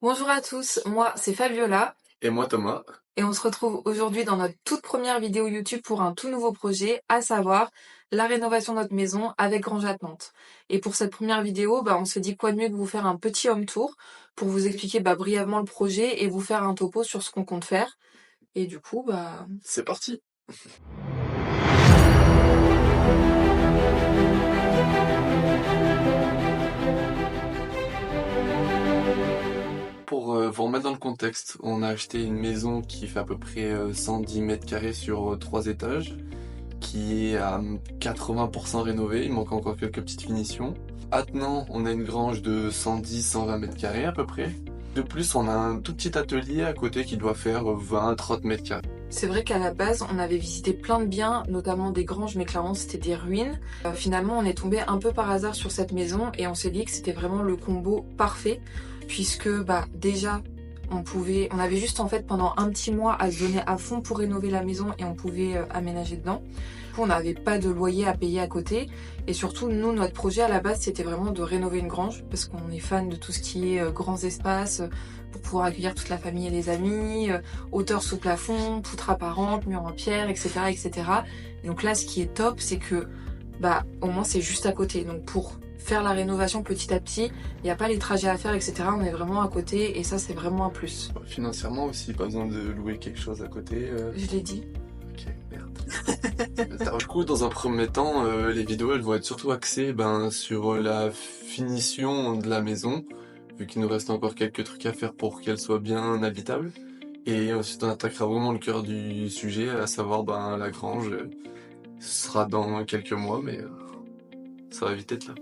Bonjour à tous, moi c'est Fabiola Et moi Thomas. et on se retrouve aujourd'hui dans notre toute première vidéo YouTube pour un tout nouveau projet, à savoir la rénovation de notre maison avec Grange Attenante. Et pour cette première vidéo, on s'est dit quoi de mieux que vous faire un petit home tour pour vous expliquer brièvement le projet et vous faire un topo sur ce qu'on compte faire. Et du coup, C'est parti. Pour vous remettre dans le contexte, on a acheté une maison qui fait à peu près 110 mètres carrés sur 3 étages, qui est à 80% rénovée, il manque encore quelques petites finitions. Attenant, on a une grange de 110-120 mètres carrés à peu près. De plus, on a un tout petit atelier à côté qui doit faire 20-30 mètres carrés. c'est vrai qu'à la base, on avait visité plein de biens, notamment des granges, mais clairement c'était des ruines. Finalement, on est tombé un peu par hasard sur cette maison et on s'est dit que c'était vraiment le combo parfait, puisque déjà, on avait juste en fait pendant un petit mois à se donner à fond pour rénover la maison et on pouvait aménager dedans. Du coup, on n'avait pas de loyer à payer à côté. Et surtout, nous, notre projet à la base, c'était vraiment de rénover une grange, parce qu'on est fan de tout ce qui est grands espaces, pour pouvoir accueillir toute la famille et les amis, hauteur sous plafond, poutres apparentes, murs en pierre, etc., etc. Et donc là, ce qui est top, c'est que au moins c'est juste à côté. Donc pour faire la rénovation petit à petit, il n'y a pas les trajets à faire, etc. On est vraiment à côté et ça, c'est vraiment un plus. Financièrement aussi, pas besoin de louer quelque chose à côté. Je l'ai dit. Ok, merde. Du coup, dans un premier temps, les vidéos elles vont être surtout axées sur la finition de la maison, vu qu'il nous reste encore quelques trucs à faire pour qu'elle soit bien habitable. Et ensuite, on attaquera vraiment le cœur du sujet, à savoir la grange. Ce sera dans quelques mois, mais ça va vite être là.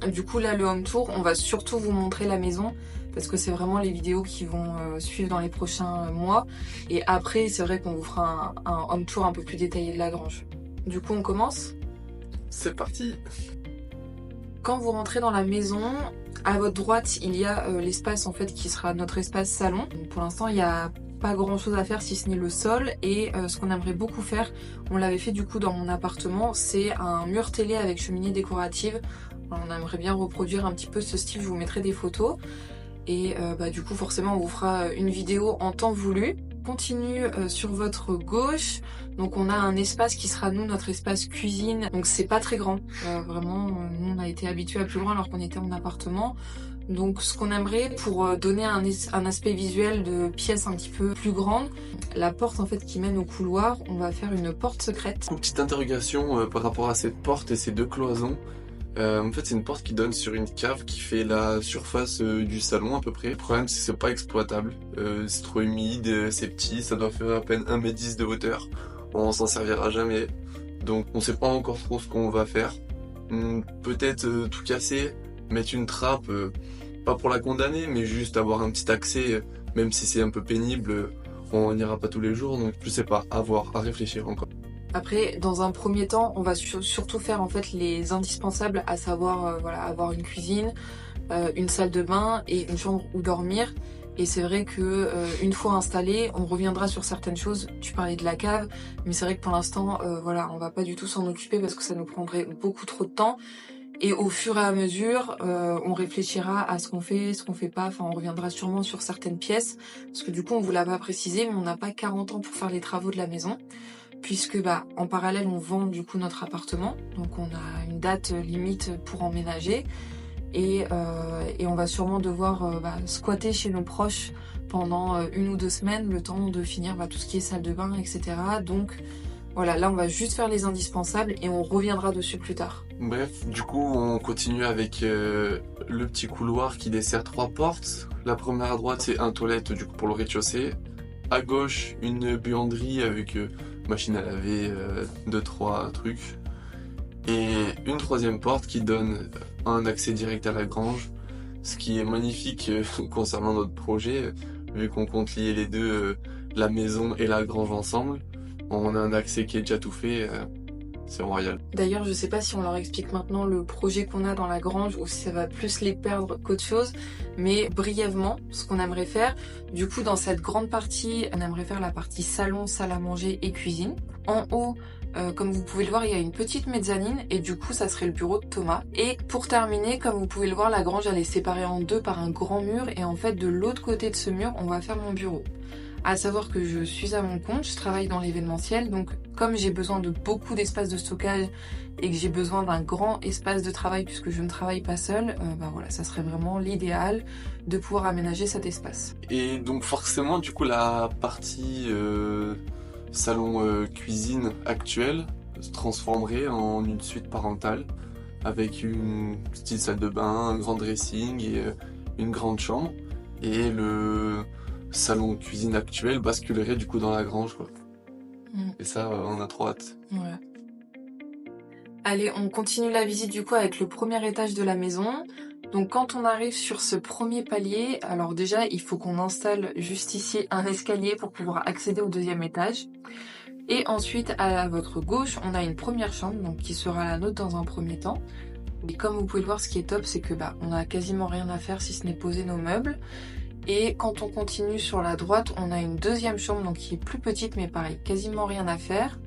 Du coup, là, le home tour, on va surtout vous montrer la maison parce que c'est vraiment les vidéos qui vont suivre dans les prochains mois. Et après, c'est vrai qu'on vous fera un home tour un peu plus détaillé de la grange. Du coup, on commence. C'est parti. Quand vous rentrez dans la maison, à votre droite, il y a l'espace en fait qui sera notre espace salon. Donc, pour l'instant, il n'y a pas grand chose à faire si ce n'est le sol et ce qu'on aimerait beaucoup faire, on l'avait fait du coup dans mon appartement, c'est un mur télé avec cheminée décorative. On aimerait bien reproduire un petit peu ce style, je vous mettrai des photos et du coup forcément on vous fera une vidéo en temps voulu. Continue sur votre gauche, donc on a un espace qui sera nous notre espace cuisine, donc c'est pas très grand, vraiment nous on a été habitués à plus grand alors qu'on était en appartement. Donc ce qu'on aimerait pour donner un aspect visuel de pièce un petit peu plus grande, la porte en fait qui mène au couloir, on va faire une porte secrète. Une petite interrogation par rapport à cette porte et ces deux cloisons. En fait, c'est une porte qui donne sur une cave qui fait la surface du salon à peu près. Le problème, c'est que c'est pas exploitable. C'est trop humide, c'est petit, ça doit faire à peine 1,10 m de hauteur. On s'en servira jamais. Donc, on sait pas encore trop ce qu'on va faire. Peut-être tout casser, mettre une trappe, pas pour la condamner, mais juste avoir un petit accès, même si c'est un peu pénible, on n'ira pas tous les jours. Donc, je sais pas, à voir, à réfléchir encore. Après, dans un premier temps, on va surtout faire en fait les indispensables, à savoir avoir une cuisine, une salle de bain et une chambre où dormir. Et c'est vrai que une fois installé, on reviendra sur certaines choses. Tu parlais de la cave, mais c'est vrai que pour l'instant, on va pas du tout s'en occuper parce que ça nous prendrait beaucoup trop de temps. Et au fur et à mesure, on réfléchira à ce qu'on fait pas. Enfin, on reviendra sûrement sur certaines pièces parce que du coup, on vous l'a pas précisé, mais on n'a pas 40 ans pour faire les travaux de la maison. Puisque en parallèle on vend du coup notre appartement, donc on a une date limite pour emménager et on va sûrement devoir squatter chez nos proches pendant 1 ou 2 semaines, le temps de finir tout ce qui est salle de bain, etc. Donc voilà, là on va juste faire les indispensables et on reviendra dessus plus tard. Bref, du coup, on continue avec le petit couloir qui dessert 3 portes. La première à droite, c'est un toilette du coup pour le rez-de-chaussée. À gauche, une buanderie avec machine à laver, 2-3 trucs. Et une troisième porte qui donne un accès direct à la grange. Ce qui est magnifique concernant notre projet, vu qu'on compte lier les deux, la maison et la grange ensemble. On a un accès qui est déjà tout fait. c'est royal. D'ailleurs, je sais pas si on leur explique maintenant le projet qu'on a dans la grange ou si ça va plus les perdre qu'autre chose, mais brièvement, ce qu'on aimerait faire, du coup, dans cette grande partie, on aimerait faire la partie salon, salle à manger et cuisine. En haut, comme vous pouvez le voir, il y a une petite mezzanine et du coup, ça serait le bureau de Thomas. Et pour terminer, comme vous pouvez le voir, la grange, elle est séparée en deux par un grand mur et en fait, de l'autre côté de ce mur, on va faire mon bureau. À savoir que je suis à mon compte, je travaille dans l'événementiel, donc comme j'ai besoin de beaucoup d'espace de stockage et que j'ai besoin d'un grand espace de travail puisque je ne travaille pas seule, voilà, ça serait vraiment l'idéal de pouvoir aménager cet espace. Et donc forcément, du coup, la partie salon cuisine actuelle se transformerait en une suite parentale avec une petite salle de bain, un grand dressing et une grande chambre. Et le salon cuisine actuel basculerait du coup dans la grange, quoi. Et ça, on a trop hâte. Ouais. Allez, on continue la visite du coup avec le premier étage de la maison. Donc quand on arrive sur ce premier palier, alors déjà il faut qu'on installe juste ici un escalier pour pouvoir accéder au deuxième étage. Et ensuite à votre gauche, on a une première chambre donc qui sera la nôtre dans un premier temps. Et comme vous pouvez le voir, ce qui est top, c'est que on a quasiment rien à faire si ce n'est poser nos meubles. Et quand on continue sur la droite, on a une deuxième chambre donc qui est plus petite mais pareil, quasiment rien à faire.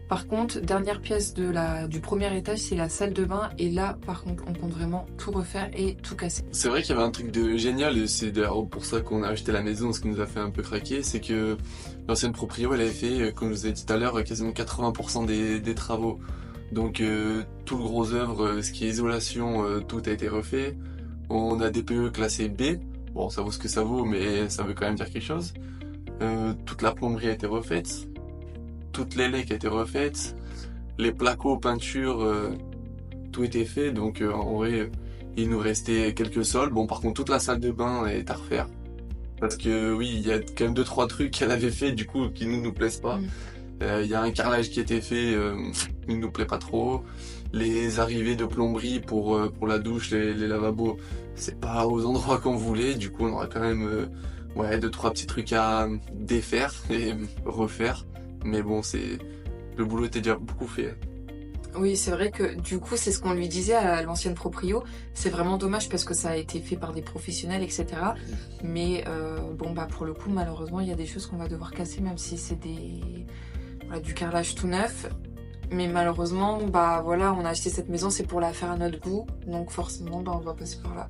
Par contre, dernière pièce du premier étage, c'est la salle de bain et là par contre on compte vraiment tout refaire et tout casser. C'est vrai qu'il y avait un truc de génial et c'est d'ailleurs pour ça qu'on a acheté la maison, ce qui nous a fait un peu craquer, c'est que l'ancienne proprio elle avait fait, comme je vous ai dit tout à l'heure, quasiment 80% des travaux. Donc tout le gros œuvre, ce qui est isolation, tout a été refait. On a des PE classés B. Bon, ça vaut ce que ça vaut, mais ça veut quand même dire quelque chose. Toute la plomberie a été refaite. Toutes les laques a été refaites. Les placos, peintures, tout était fait. Donc en vrai, il nous restait quelques sols. Bon, par contre, toute la salle de bain est à refaire. Parce que oui, il y a quand même 2-3 trucs qu'elle avait fait, du coup, qui nous plaisent pas. Il y a un carrelage qui a été fait, il nous plaît pas trop. Les arrivées de plomberie pour la douche, les lavabos, c'est pas aux endroits qu'on voulait. Du coup, on aura quand même 2-3 petits trucs à défaire et refaire. Mais bon, le boulot était déjà beaucoup fait. Oui, c'est vrai que du coup, c'est ce qu'on lui disait à l'ancienne proprio. C'est vraiment dommage parce que ça a été fait par des professionnels, etc. Mais pour le coup, malheureusement, il y a des choses qu'on va devoir casser, même si c'est du carrelage tout neuf. Mais malheureusement, on a acheté cette maison, c'est pour la faire à notre goût. Donc forcément, on va passer par là.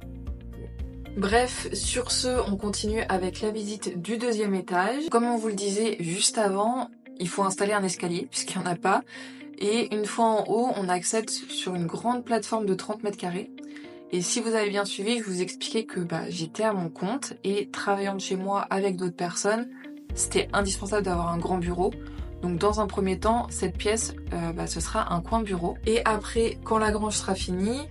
Bref, sur ce, on continue avec la visite du deuxième étage. Comme on vous le disait juste avant, il faut installer un escalier, puisqu'il n'y en a pas. Et une fois en haut, on accède sur une grande plateforme de 30 mètres carrés. Et si vous avez bien suivi, je vous expliquais que j'étais à mon compte et travaillant de chez moi avec d'autres personnes, c'était indispensable d'avoir un grand bureau. Donc dans un premier temps, cette pièce, ce sera un coin bureau. Et après, quand la grange sera finie,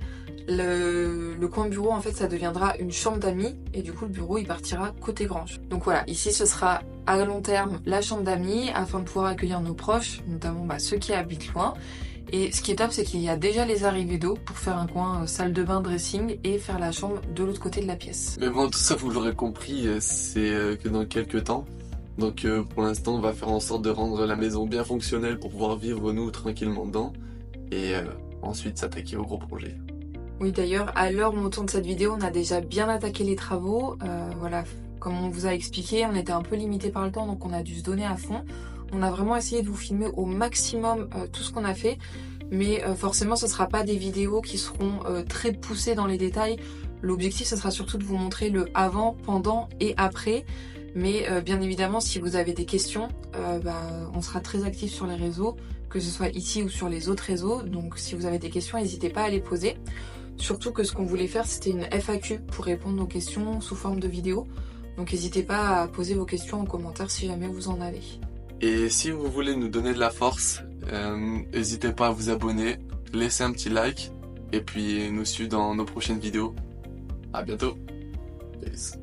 le coin bureau, en fait, ça deviendra une chambre d'amis. Et du coup, le bureau, il partira côté grange. Donc voilà, ici, ce sera à long terme la chambre d'amis afin de pouvoir accueillir nos proches, notamment ceux qui habitent loin. Et ce qui est top, c'est qu'il y a déjà les arrivées d'eau pour faire un coin salle de bain, dressing et faire la chambre de l'autre côté de la pièce. Mais bon, tout ça, vous l'aurez compris, c'est que dans quelques temps. Donc pour l'instant, on va faire en sorte de rendre la maison bien fonctionnelle pour pouvoir vivre nous tranquillement dedans. Et ensuite s'attaquer au gros projet. Oui, d'ailleurs, à l'heure où on tourne cette vidéo, on a déjà bien attaqué les travaux. Comme on vous a expliqué, on était un peu limité par le temps, donc on a dû se donner à fond. On a vraiment essayé de vous filmer au maximum tout ce qu'on a fait. Mais forcément, ce ne sera pas des vidéos qui seront très poussées dans les détails. L'objectif, ce sera surtout de vous montrer le avant, pendant et après. Mais bien évidemment, si vous avez des questions, on sera très actifs sur les réseaux, que ce soit ici ou sur les autres réseaux. Donc si vous avez des questions, n'hésitez pas à les poser. Surtout que ce qu'on voulait faire, c'était une FAQ pour répondre aux questions sous forme de vidéo. Donc n'hésitez pas à poser vos questions en commentaire si jamais vous en avez. Et si vous voulez nous donner de la force, n'hésitez pas à vous abonner, laisser un petit like et puis nous suivre dans nos prochaines vidéos. À bientôt. Peace.